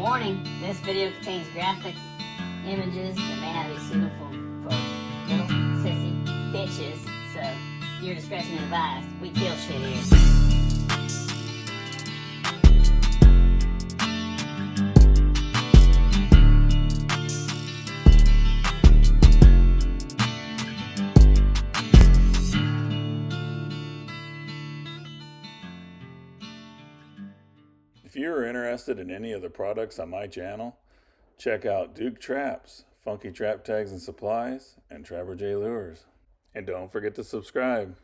Warning, this video contains graphic images that may not be suitable for little sissy bitches, so your discretion is advised. We kill shit here. If you are interested in any of the products on my channel, check out Duke Traps, Funky Trap Tags and Supplies, and Trapper J Lures. And don't forget to subscribe.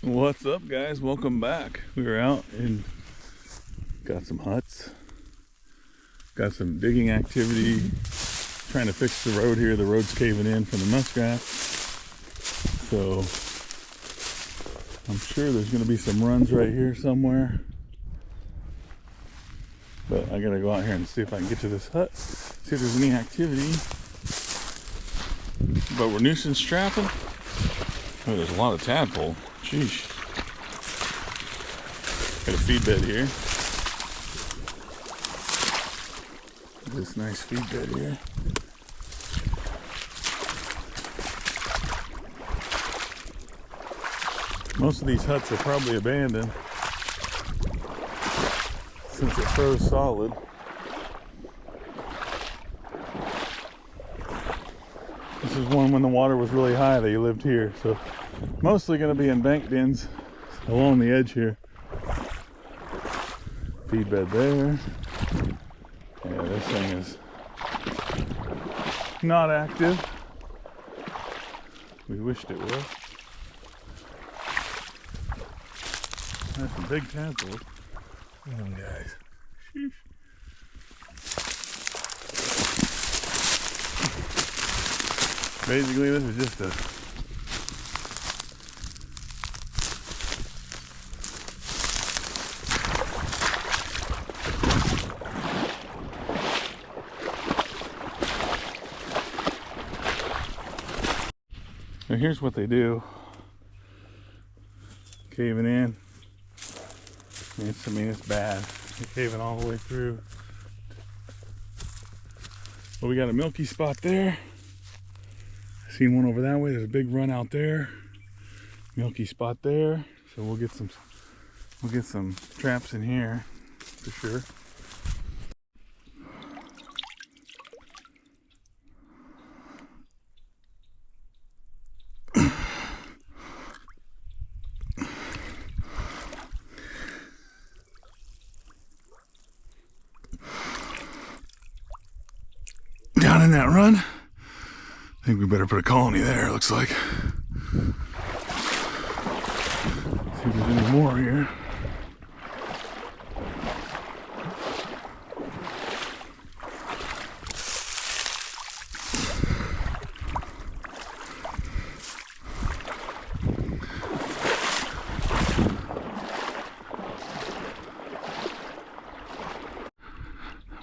What's up, guys? Welcome back. We were out and got some huts. Got some digging activity. Trying to fix the road here. The road's caving in from the muskrats. So I'm sure there's going to be some runs right here somewhere. But I gotta go out here and see if I can get to this hut, see if there's any activity. But we're nuisance trapping. Oh, there's a lot of tadpole. Sheesh. Got a feed bed here. This nice feed bed here. Most of these huts are probably abandoned, since it froze solid. This is one when the water was really high that you lived here, so mostly going to be in bank bins along the edge here. Feed bed there. Yeah, this thing is not active. We wished it was. That's some big tadpoles. Look at them guys. Sheesh. Basically, this is just a now here's what they do. Caving in. I mean, it's bad. They're caving all the way through. Well, we got a milky spot there. Seen one over that way. There's a big run out there. Milky spot there. So we'll get some traps in here for sure. Down in that run, I think we better put a colony there, it looks like. See if there's any more here.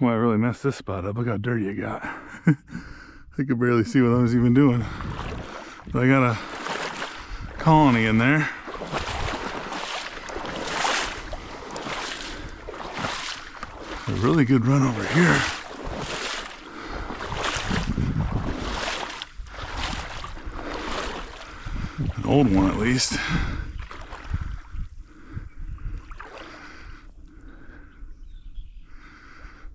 Well, I really messed this spot up. Look how dirty it got. I could barely see what I was even doing. But I got a colony in there. A really good run over here. An old one at least.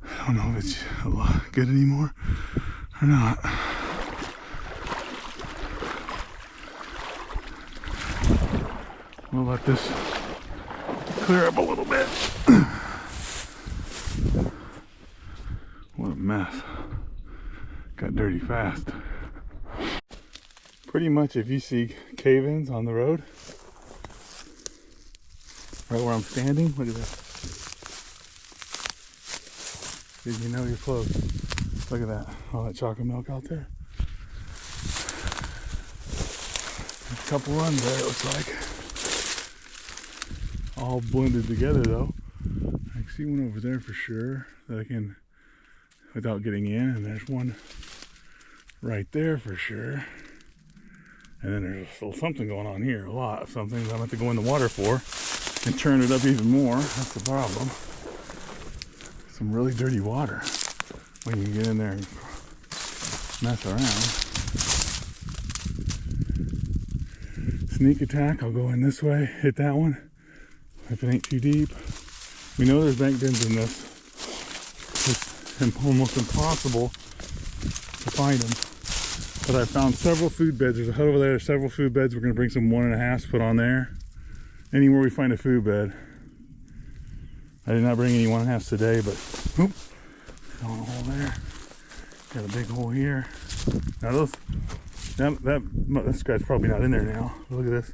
I don't know if it's a lot good anymore or not. We'll let this clear up a little bit. What a mess. Got dirty fast. Pretty much if you see cave-ins on the road, right where I'm standing, look at that. Did you know you're close? Look at that. All that chocolate milk out there. There's a couple runs there, it looks like. All blended together though. I can see one over there for sure that I can, without getting in, and there's one right there for sure. And then there's a little something going on here, a lot of something that I'm going to have to go in the water for and turn it up even more. That's the problem. some really dirty water when you get in there and mess around. Sneak attack, I'll go in this way, hit that one if it ain't too deep. We know there's bank bins in this. It's almost impossible to find them. But I found several food beds. There's a hut over there, several food beds. We're gonna bring some 1.5s put on there. Anywhere we find a food bed. I did not bring any 1.5s today, but whoop, got a hole there. Got a big hole here. Now those, that muskrat's probably not in there now. Look at this.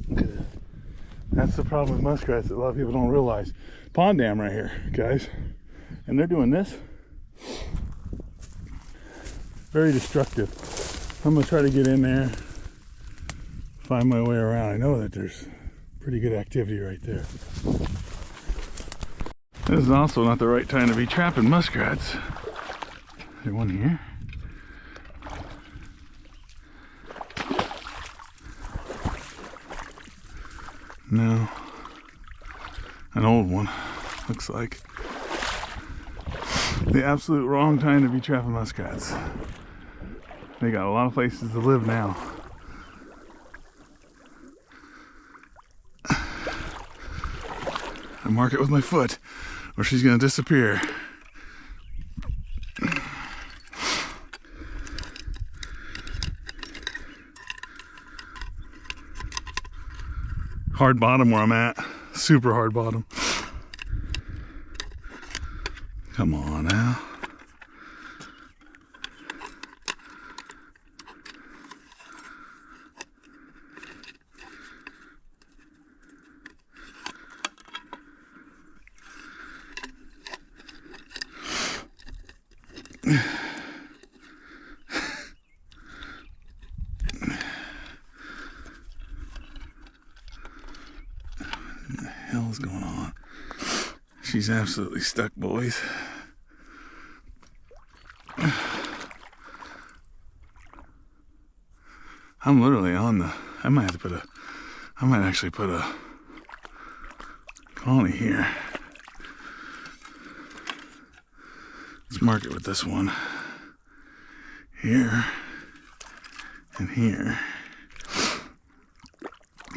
Look at this. That's the problem with muskrats that a lot of people don't realize. Pond dam right here, guys. And they're doing this. Very destructive. I'm gonna try to get in there, find my way around. I know that there's pretty good activity right there. This is also not the right time to be trapping muskrats. There's one here. No. An old one, looks like. The absolute wrong time to be trapping muskrats. They got a lot of places to live now. I mark it with my foot or she's gonna disappear. Hard bottom where I'm at. Super hard bottom. Come on now. What the hell is going on? She's absolutely stuck, boys. I'm literally on the, I might actually put a colony here. Let's mark it with this one. Here and here.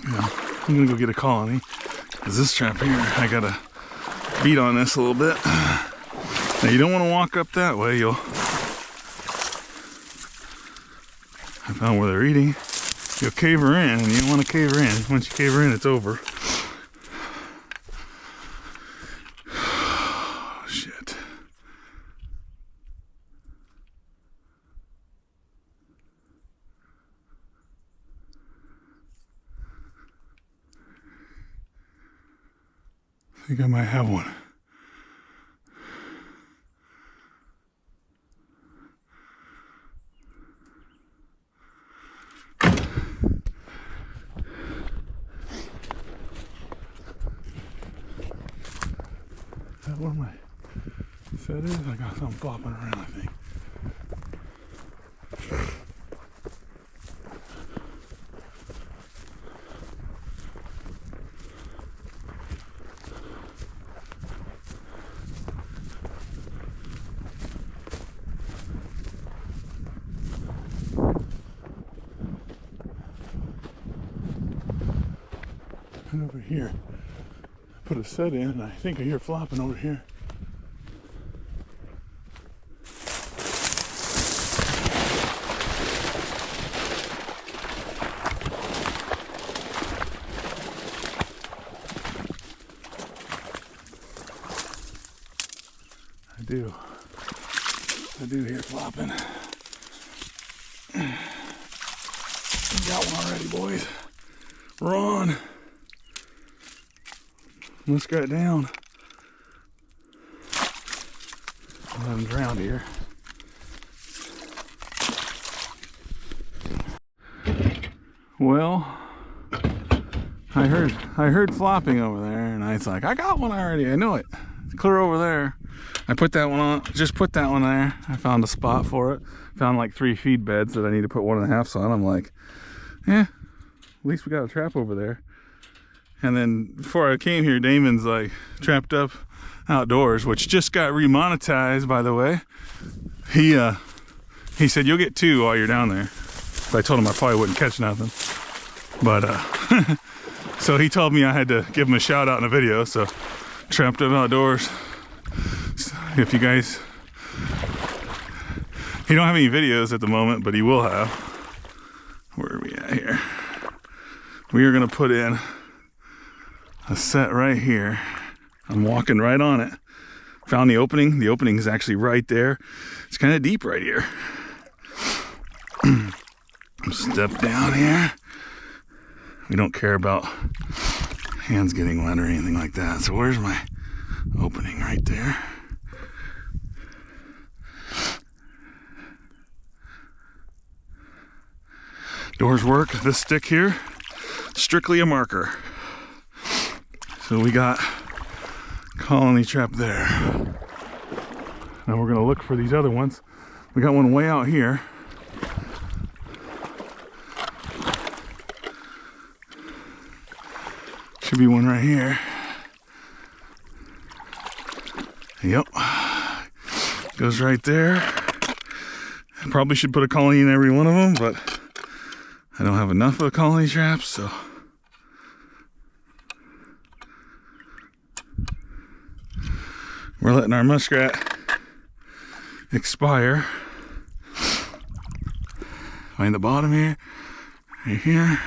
Now, I'm gonna go get a colony, because this trap here, I gotta beat on this a little bit. Now you don't want to walk up that way, I found where they're eating. You'll cave her in, and you don't want to cave her in. Once you cave her in, it's over. Oh, shit. I think I might have one. Is that where my set is? I got something flopping around, I think. And over here, I put a set in, and I think I hear flopping over here. I do hear flopping. Got one already, boys. We're on. Muskrat down. I'm drowned here. Well, I heard flopping over there, and I was like, I got one already. I know it. It's clear over there. I put that one on. Just put that one there. I found a spot for it. Found like 3 feed beds that I need to put 1.5s on. I'm like, at least we got a trap over there. And then before I came here, Damon's like Trapped Up Outdoors, which just got remonetized, by the way. He said you'll get 2 while you're down there. But I told him I probably wouldn't catch nothing. But so he told me I had to give him a shout out in a video. So Trapped Up Outdoors. If you guys, he don't have any videos at the moment, but he will have. Where are we at here? We are gonna put in a set right here. I'm walking right on it. Found the opening. The opening is actually right there. It's kind of deep right here. Step down here. We don't care about hands getting wet or anything like that. So where's my opening? Right there. Doors work. This stick here, strictly a marker. So we got colony trap there. Now we're gonna look for these other ones. We got one way out here. Should be one right here. Yep. Goes right there. I probably should put a colony in every one of them, but I don't have enough of colony traps, so. We're letting our muskrat expire. Find the bottom here, right here.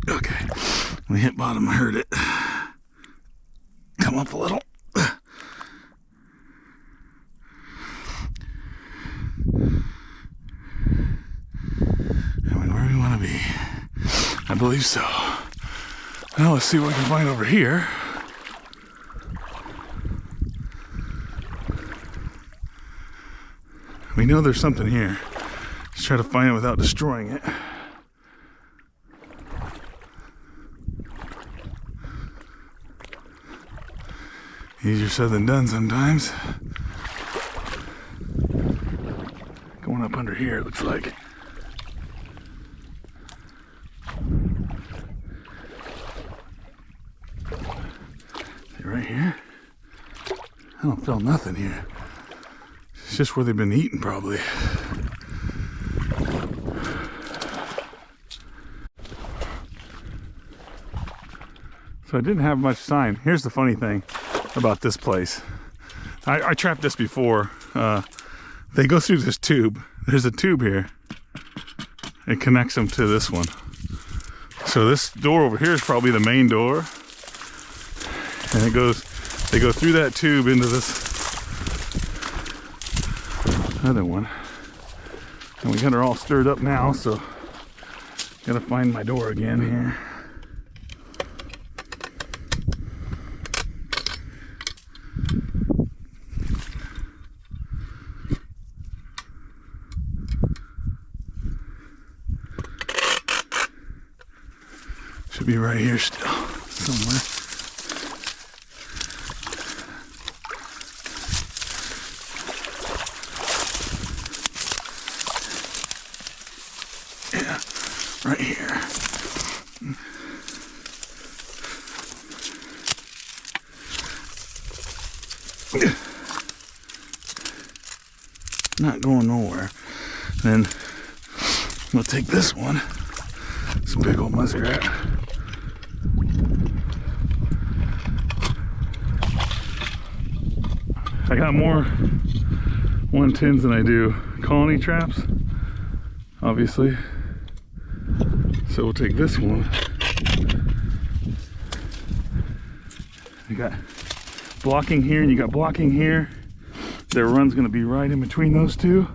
Okay, when we hit bottom, I heard it. Come up a little. Where we want to be. I believe so. Now let's see what we can find over here. We know there's something here. Let's try to find it without destroying it. Easier said than done sometimes. Going up under here, it looks like. Right here. I don't feel nothing here. It's just where they've been eating, probably. So I didn't have much sign. Here's the funny thing about this place. I trapped this before. They go through this tube. There's a tube here. It connects them to this one. So this door over here is probably the main door. And they go through that tube into this other one. And we got her all stirred up now, so gotta find my door again here. Should be right here still, somewhere. Right here. Not going nowhere. Then we'll take this one. It's a big old muskrat. I got more 110s than I do colony traps, obviously. So we'll take this one. You got blocking here and you got blocking here. Their run's gonna be right in between those two.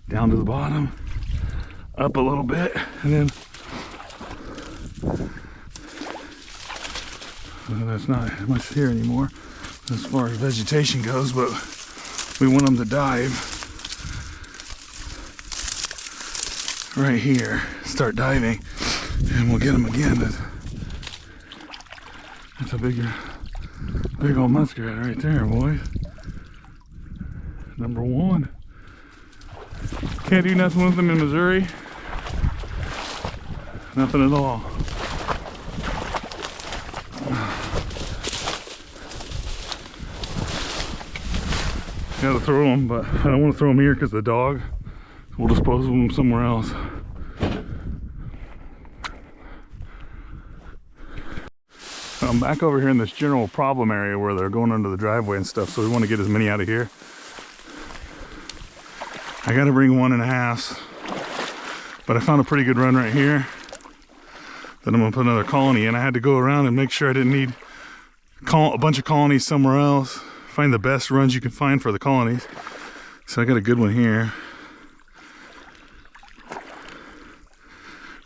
Down to the bottom, up a little bit, and then there's not much here anymore as far as vegetation goes, but we want them to dive right here, start diving, and we'll get them again. That's a big old muskrat right there, boys. Number one. Can't do nothing with them in Missouri. Nothing at all. Gotta throw them, but I don't want to throw them here because the dog. We'll dispose of them somewhere else. I'm back over here in this general problem area where they're going under the driveway and stuff, so we want to get as many out of here. I gotta bring 1.5, but I found a pretty good run right here that I'm gonna put another colony in. I had to go around and make sure I didn't need a bunch of colonies somewhere else. Find the best runs you can find for the colonies. So I got a good one here.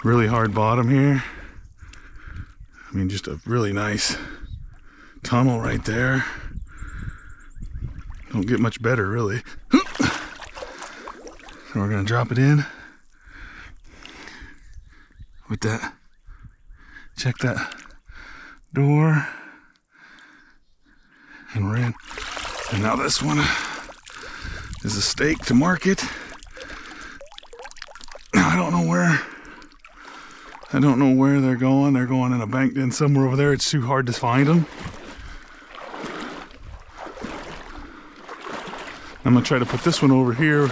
Really hard bottom here. I mean, just a really nice tunnel right there. Don't get much better, really. So we're gonna drop it in with that. Check that door. And we're in. And now this one is a stake to market. Now I don't know where they're going. They're going in a bank den somewhere over there. It's too hard to find them. I'm gonna try to put this one over here